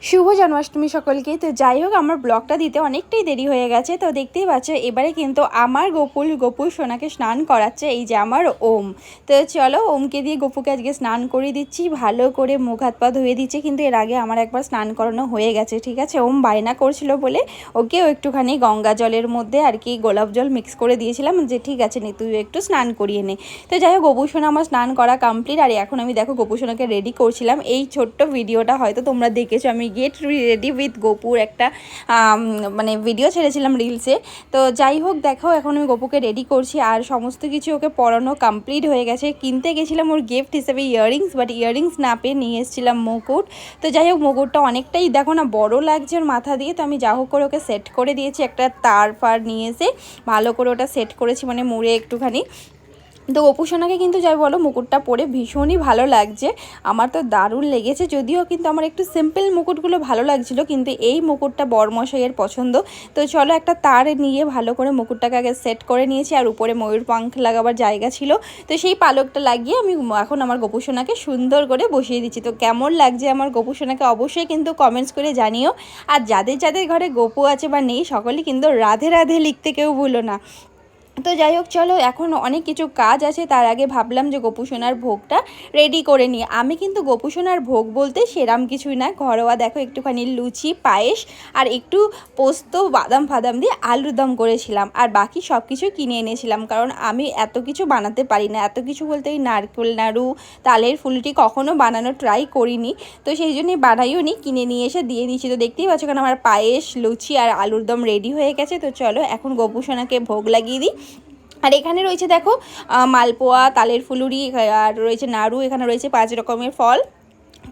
শুভ জন্মাষ্টমী সকলকে। তো যাই হোক, আমার ব্লগটা দিতে অনেকটাই দেরি হয়ে গেছে। তো দেখতেই পাচ্ছ এবারে কিন্তু আমার গোপুর সোনাকে স্নান করাচ্ছে এই যে আমার ওম। তো চলো ওমকে দিয়ে গোপুকে আজকে স্নান করিয়ে দিচ্ছি, ভালো করে মুখ হাত পা ধুয়ে দিচ্ছি। কিন্তু এর আগে আমার একবার স্নান করানো হয়ে গেছে, ঠিক আছে। ওম বায়না করছিল বলে ওকেও একটুখানি গঙ্গা জলের মধ্যে আর কি গোলাপ জল মিক্স করে দিয়েছিলাম, যে ঠিক আছে নে তুই একটু স্নান করিয়ে নে। তো যাই হোক, গোপু সোনা আমার স্নান করা কমপ্লিট। আর এখন আমি দেখো গোপু সোনাকে রেডি করছিলাম। এই ছোট্ট ভিডিওটা হয়তো তোমরা দেখেছো, আমি গেট রেডি উইথ গোপুর একটা মানে ভিডিও ছেড়েছিলাম রিলসে। তো যাই হোক দেখো, এখন আমি গোপুকে রেডি করছি আর সমস্ত কিছু ওকে পরানো কমপ্লিট হয়ে গেছে। কিনতে গেছিলাম ওর গিফট হিসেবে ইয়াররিংস, বাট ইয়াররিংস না পেয়ে নিয়ে এসেছিলাম মুকুট। তো যাই হোক, মুকুটটা অনেকটাই দেখো না বড় লাগছে ওর মাথা দিয়ে। তো আমি যা হোক করে ওকে সেট করে দিয়েছি, একটা তার ফার নিয়ে এসে ভালো করে ওটা সেট করেছি, মানে মুড়ে একটুখানি। তো গোপু সোনাকে কিন্তু যাই বলো মুকুটটা পরে ভীষণই ভালো লাগছে, আমার তো দারুণ লেগেছে। যদিও কিন্তু আমার একটু সিম্পল মুকুটগুলো ভালো লাগছিল, কিন্তু এই মুকুটটা বরমশাইয়ের পছন্দ। তো চলো একটা তার নিয়ে ভালো করে মুকুটটাকে আগে সেট করে নিয়েছি, আর উপরে ময়ূর পাঙ্খ লাগাবার জায়গা ছিল, তো সেই পালকটা লাগিয়ে আমি এখন আমার গোপু সোনাকে সুন্দর করে বসিয়ে দিচ্ছি। তো কেমন লাগছে আমার গোপু সোনাকে অবশ্যই কিন্তু কমেন্টস করে জানিও। আর যাদের যাদের ঘরে গোপু আছে বা নেই, সকলেই কিন্তু রাধে রাধে লিখতে কেউ ভুলো না। তো যাই হোক চলো, এখন অনেক কিছু কাজ আছে, তার আগে ভাবলাম যে গোপু সোনার ভোগটা রেডি করে নিই। আমি কিন্তু গোপু সোনার ভোগ বলতে সেরাম কিছুই না, ঘরোয়া দেখো একটুখানি লুচি পায়েস আর একটু পোস্ত বাদাম ফাদাম দিয়ে আলুর দম করেছিলাম, আর বাকি সব কিছু কিনে এনেছিলাম, কারণ আমি এত কিছু বানাতে পারি না। এত কিছু বলতে ওই নারকেল নাড়ু তালের ফুলটি কখনও বানানো ট্রাই করিনি, তো সেই জন্যই বানাইও নি, কিনে নিয়ে এসে দিয়ে দিয়েছি। তো দেখতেই পাচ্ছ কারণ আমার পায়েস লুচি আর আলুর দম রেডি হয়ে গেছে। তো চলো এখন গোপু সোনাকে ভোগ লাগিয়ে দিই। আর এখানে রয়েছে দেখো মালপোয়া, তালের ফুলুরি, আর রয়েছে নাড়ু, এখানে রয়েছে 5 রকমের ফল,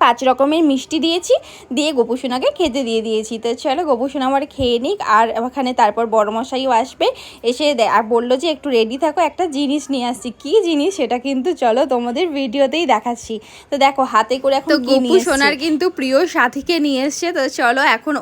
5 রকমের মিষ্টি দিয়েছি, দিয়ে গোপু সোনাকে খেতে দিয়ে দিয়েছি। তো চলো গোপু সোনা আমার খেয়ে নিক। আর ওখানে তারপর বড়মশাইও আসবে, এসে আর বললো যে একটু রেডি থাকো, একটা জিনিস নিয়ে আসছি। কি জিনিস সেটা কিন্তু চলো তোমাদের ভিডিওতেই দেখাচ্ছি। তো দেখো হাতে করে এখন গোপু সোনার কিন্তু প্রিয় সাথীকে নিয়ে এসছে। তো চলো এখন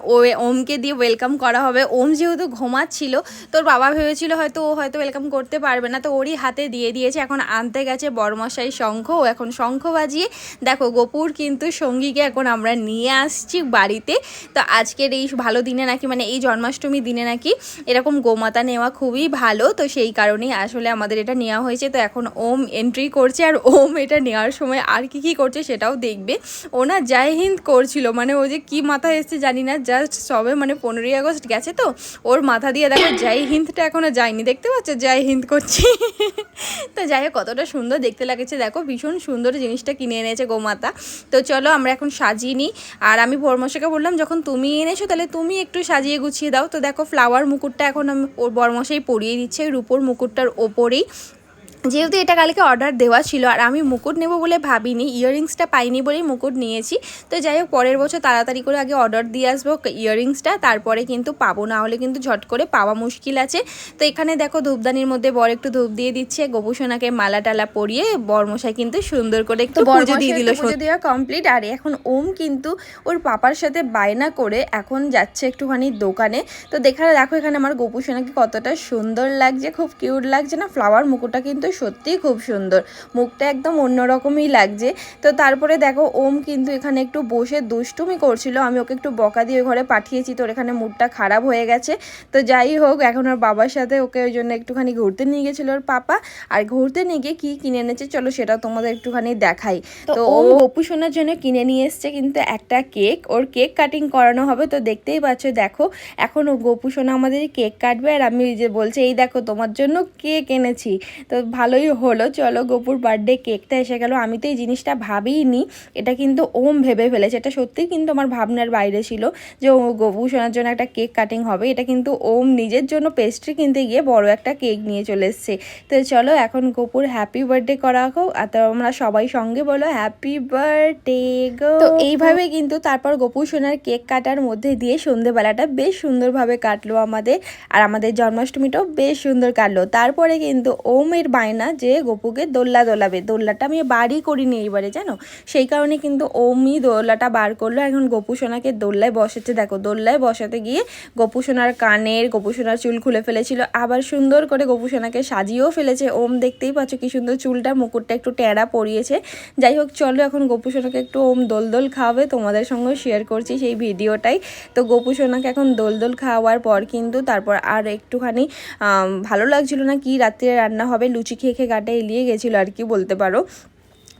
ওমকে দিয়ে ওয়েলকাম করা হবে। ওম যেহেতু ঘুমাচ্ছিল, তোর বাবা ভেবেছিল হয়তো ও হয়তো ওয়েলকাম করতে পারবে না, তো ওরই হাতে দিয়ে দিয়েছে। এখন আনতে গেছে বড়মশাই শঙ্খ, ও এখন শঙ্খ বাজিয়ে দেখো গোপুর কিন্তু সঙ্গীকে এখন আমরা নিয়ে আসছি বাড়িতে। তো আজকের এই ভালো দিনে নাকি, মানে এই জন্মাষ্টমী দিনে নাকি এরকম গোমাতা নেওয়া খুবই ভালো, তো সেই কারণেই আসলে আমাদের এটা নেওয়া হয়েছে। তো এখন ওম এন্ট্রি করছে, আর ওম এটা নেওয়ার সময় আর কি করছে সেটাও দেখবে। ও না জয় হিন্দ করছিল, মানে ও যে কী মাথা এসছে জানি না, জাস্ট সবে মানে 15ই আগস্ট গেছে, তো ওর মাথা দিয়ে দেখো জয় হিন্দটা এখনও যায়নি, দেখতে পাচ্ছ জয় হিন্দ করছি। তো যাই হোক কতটা সুন্দর দেখতে লাগছে, দেখো ভীষণ সুন্দর জিনিসটা কিনে এনেছে গোমাতা। তো চলো আমরা এখন সাজিয়ে নিই। আর আমি বরমশাইকে বললাম যখন তুমি এনেছো তাহলে তুমি একটু সাজিয়ে গুছিয়ে দাও। তো দেখো ফ্লাওয়ার মুকুটটা এখন আমি ওর বরমশাই পরিয়ে দিচ্ছে ওই রূপোর মুকুটটার ওপরেই, যেহেতু এটা কালকে অর্ডার দেওয়া ছিল। আর আমি মুকুট নেব বলে ভাবিনি, ইয়াররিংসটা পাইনি বলেই মুকুট নিয়েছি। তো যাই হোক পরের বছর তাড়াতাড়ি করে আগে অর্ডার দিয়ে আসবো ইয়াররিংসটা, তারপরে কিন্তু পাবো, না হলে কিন্তু ঝট করে পাওয়া মুশকিল আছে। তো এখানে দেখো ধূপদানির মধ্যে বর একটু ধূপ দিয়ে দিচ্ছে, গোপু সোনাকে মালা টালা পরিয়ে বরমশাই কিন্তু সুন্দর করে একটু পুজো দিয়ে দিল। পুজো দেওয়া কমপ্লিট। আর এখন ওম কিন্তু ওর পাপার সাথে বায়না করে এখন যাচ্ছে একটুখানি দোকানে। তো দেখো এখানে আমার গোপু সোনাকে কতটা সুন্দর লাগছে, খুব কিউট লাগছে না। ফ্লাওয়ার মুকুটটা কিন্তু সত্যিই খুব সুন্দর, মুখটা একদম অন্যরকমই লাগছে। তো তারপরে দেখো ওম কিন্তু এখানে একটু বসে দুষ্টুমি করছিল, আমি ওকে একটু বকা দিয়ে ঘরে পাঠিয়েছি, তোর এখানে মুডটা খারাপ হয়ে গেছে। তো যাই হোক এখন ওর বাবার সাথে ওকে ওই জন্য একটুখানি ঘুরতে নিয়ে গেছিলো ওর পাপা। আর ঘুরতে নিয়ে গিয়ে কী কিনে এনেছে চলো সেটা তোমাদের একটুখানি দেখাই। তো ওম গোপু সোনার জন্য কিনে নিয়ে এসছে কিন্তু একটা কেক, ওর কেক কাটিং করানো হবে। তো দেখতেই পাচ্ছ দেখো এখন ও গোপু সোনা আমাদের কেক কাটবে, আর আমি যে বলছে এই দেখো তোমার জন্য কেক এনেছি। তো ভালোই হলো, চলো গোপুর বার্থডে কেকটা এসে গেল। আমি তো এই জিনিসটা ভাবিনি, এটা কিন্তু ওম ভেবে ফেলেছে। এটা সত্যিই কিন্তু আমার ভাবনার বাইরে ছিল যে ও গোপু সোনার জন্য একটা কেক কাটিং হবে। এটা কিন্তু ওম নিজের জন্য পেস্ট্রি কিনতে গিয়ে বড় একটা কেক নিয়ে চলে এসছে। তো চলো এখন গোপুর হ্যাপি বার্থডে করা হোক, আর আমরা সবাই সঙ্গে বলো হ্যাপি বার্থডে গো। তো এইভাবে কিন্তু তারপর গোপু সোনার কেক কাটার মধ্যে দিয়ে সন্ধ্যেবেলাটা বেশ সুন্দরভাবে কাটলো আমাদের, আর আমাদের জন্মাষ্টমীটাও বেশ সুন্দর কাটলো। তারপরে কিন্তু ওমের বায়না যে গপুকে দোল্লা দোলাবে। দোল্লাটা আমি বারই করিনি এইবারে জানো, সেই কারণে কিন্তু ওমই দোল্লাটা বার করলো। এখন গপু সোনাকে দোল্লায় বসাচ্ছে, দেখো দোল্লায় বসাতে গিয়ে গপু সোনার কানের, গপু সোনার চুল খুলে ফেলেছিল, আবার সুন্দর করে গপু সোনাকে সাজিয়েও ফেলেছে। ওম দেখতেই পাচ্ছ কি সুন্দর চুলটা, মুকুটটা একটু টেঁড়া পরিয়েছে। যাই হোক চলো এখন গপু সোনাকে একটু ওম দোল দোল খাওয়াবে, তোমাদের সঙ্গেও শেয়ার করছি সেই ভিডিওটাই। তো গপু সোনাকে এখন দোল দোল খাওয়ার পর কিন্তু তারপর আর একটুখানি ভালো লাগছিল না, কি রাত্রে রান্না হবে, লুচি খেয়ে খেয়ে গাটা এলিয়ে গেছিলো আর কি বলতে পারো।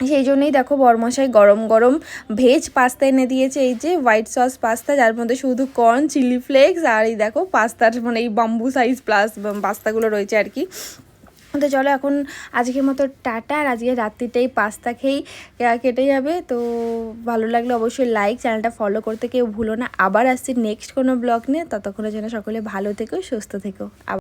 সেই জন্যই দেখো বরমশাই গরম গরম ভেজ পাস্তা এনে দিয়েছে, এই যে হোয়াইট সস পাস্তা, যার মধ্যে শুধু কর্ন, চিলি ফ্লেক্স আর এই দেখো পাস্তার মানে এই বাম্বু সাইজ প্লাস পাস্তাগুলো রয়েছে আর কি। তো চলো এখন আজকের মতো টাটা, আর আজকে রাত্রিটাই পাস্তা খেয়েই কেটে যাবে। তো ভালো লাগলে অবশ্যই লাইক, চ্যানেলটা ফলো করতে কেউ ভুলো না। আবার আসছি নেক্সট কোনো ব্লগ নিয়ে, ততক্ষণের জন্য সকলে ভালো থেকো, সুস্থ থেকো।